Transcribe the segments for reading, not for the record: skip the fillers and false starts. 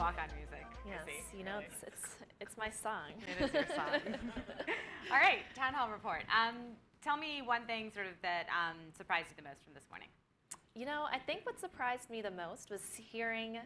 walk-on music. Yes, Chrissy. you know, it's my song. It is your song. All right, town hall report. Tell me one thing sort of that surprised you the most from this morning. You know, I think what surprised me the most was hearing,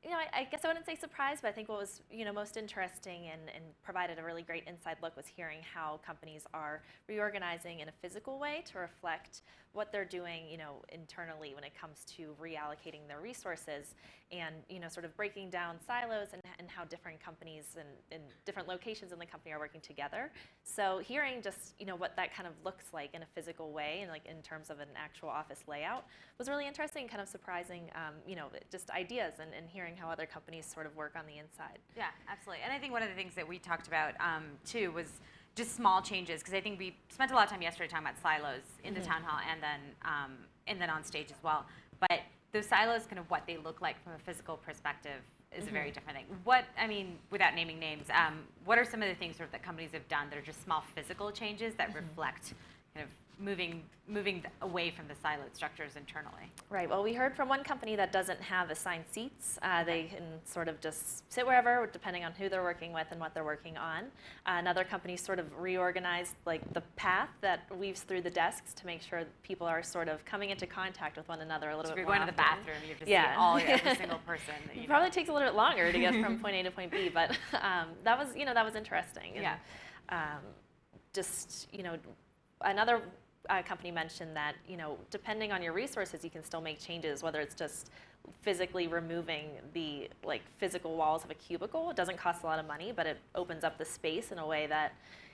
you know, I guess I wouldn't say surprised, but I think what was, you know, most interesting and provided a really great inside look was hearing how companies are reorganizing in a physical way to reflect what they're doing, you know, internally when it comes to reallocating their resources and, you know, sort of breaking down silos and how different companies and different locations in the company are working together. So hearing just, you know, what that kind of looks like in a physical way and like in terms of an actual office layout was really interesting, kind of surprising, you know, just ideas and hearing how other companies sort of work on the inside. Yeah, absolutely. And I think one of the things that we talked about too was just small changes, because I think we spent a lot of time yesterday talking about silos in the town hall and then on stage as well. But those silos, kind of what they look like from a physical perspective, is a very different thing. What, I mean, without naming names, what are some of the things sort of that companies have done that are just small physical changes that reflect kind of moving away from the siloed structures internally? Right. Well, we heard from one company that doesn't have assigned seats. They can sort of just sit wherever, depending on who they're working with and what they're working on. Another company sort of reorganized like the path that weaves through the desks to make sthat people are sort of coming into contact with one another a little bit more. If you're going to the bathroom, you have to see every single person. It probably takes a little bit longer to get from point A to point B, but that was, you know, that was interesting. And, just, you know, another company mentioned that, you know, depending on your resources, you can still make changes, whether it's just physically removing the like physical walls of a cubicle. It doesn't cost a lot of money, but it opens up the space in a way that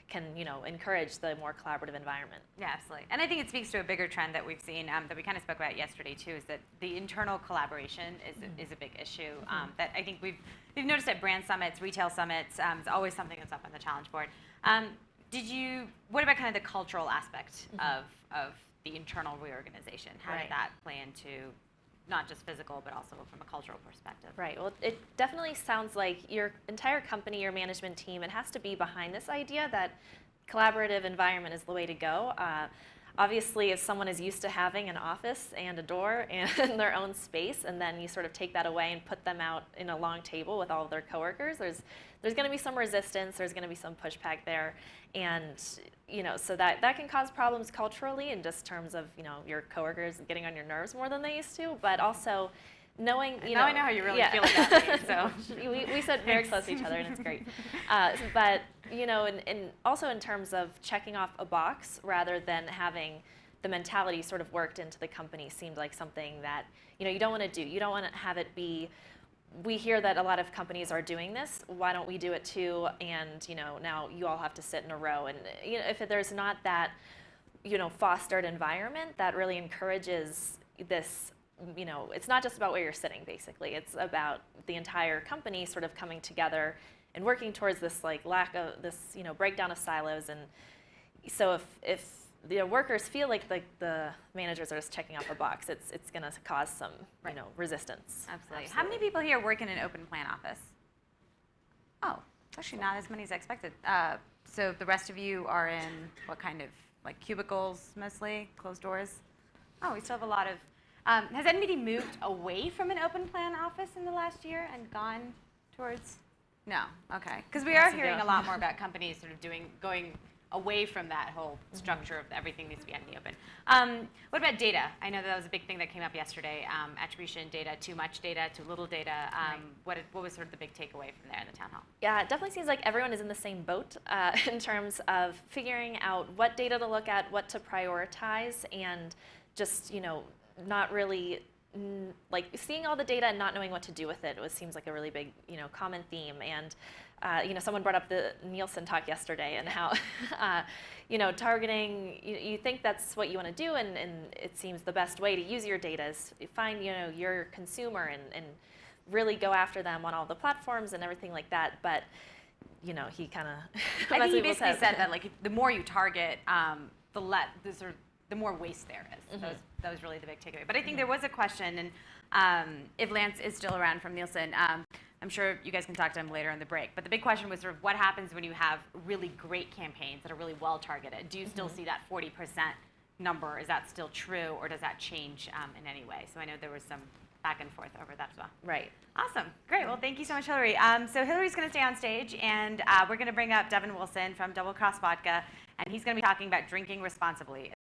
can, you know, encourage the more collaborative environment. Yeah, absolutely. And I think it speaks to a bigger trend that we've seen that we kind of spoke about yesterday too, is that the internal collaboration is a big issue that I think we've noticed at brand summits, retail summits. It's always something that's up on the challenge board. What about kind of the cultural aspect of the internal reorganization? How did that play into not just physical, but also from a cultural perspective? Right. Well, it definitely sounds like your entire company, your management team, it has to be behind this idea that collaborative environment is the way to go. Obviously, if someone is used to having an office and a door and their own space, and then you sort of take that away and put them out in a long table with all of their coworkers, there's going to be some resistance, there's going to be some pushback there, and you know, so that can cause problems culturally in just terms of, you know, your coworkers getting on your nerves more than they used to, but also knowing, I know how you really feel about me, so. we sit very close to each other, and it's great. But, you know, and also in terms of checking off a box rather than having the mentality sort of worked into the company seemed like something that, you know, you don't want to do. You don't want to have it be, we hear that a lot of companies are doing this, why don't we do it too? And, you know, now you all have to sit in a row. And, you know, if there's not that, you know, fostered environment that really encourages this, you know, it's not just about where you're sitting, basically. It's about the entire company sort of coming together and working towards this, like, lack of this, you know, breakdown of silos. And so if the workers feel like the managers are just checking off a box, it's going to cause some, you know, resistance. Absolutely. How many people here work in an open plan office? Oh, actually not as many as I expected. So the rest of you are in what kind of, like, cubicles mostly, closed doors? Oh, we still have a lot of. Has anybody moved away from an open plan office in the last year and gone towards? No, okay. Because we are hearing a lot more about companies sort of going away from that whole structure of everything needs to be out in the open. What about data? I know that was a big thing that came up yesterday. Attribution data, too much data, too little data. What was sort of the big takeaway from there in the town hall? Yeah, it definitely seems like everyone is in the same boat in terms of figuring out what data to look at, what to prioritize, and just, you know, not really like seeing all the data and not knowing what to do with it. Seems like a really big, you know, common theme. And you know, someone brought up the Nielsen talk yesterday and how you know, targeting, you think that's what you want to do, and it seems the best way to use your data is find, you know, your consumer and really go after them on all the platforms and everything like that. But you know, he kind of I think he basically said that, like, the more you target, the more waste there is. That was really the big takeaway. But I think there was a question, and if Lance is still around from Nielsen, I'm sure you guys can talk to him later in the break. But the big question was sort of what happens when you have really great campaigns that are really well targeted? Do you still see that 40% number, is that still true, or does that change in any way? So I know there was some back and forth over that as well. Right. Awesome. Great. Well, thank you so much, Hilary. So Hilary's going to stay on stage, and we're going to bring up Devin Wilson from Double Cross Vodka, and he's going to be talking about drinking responsibly.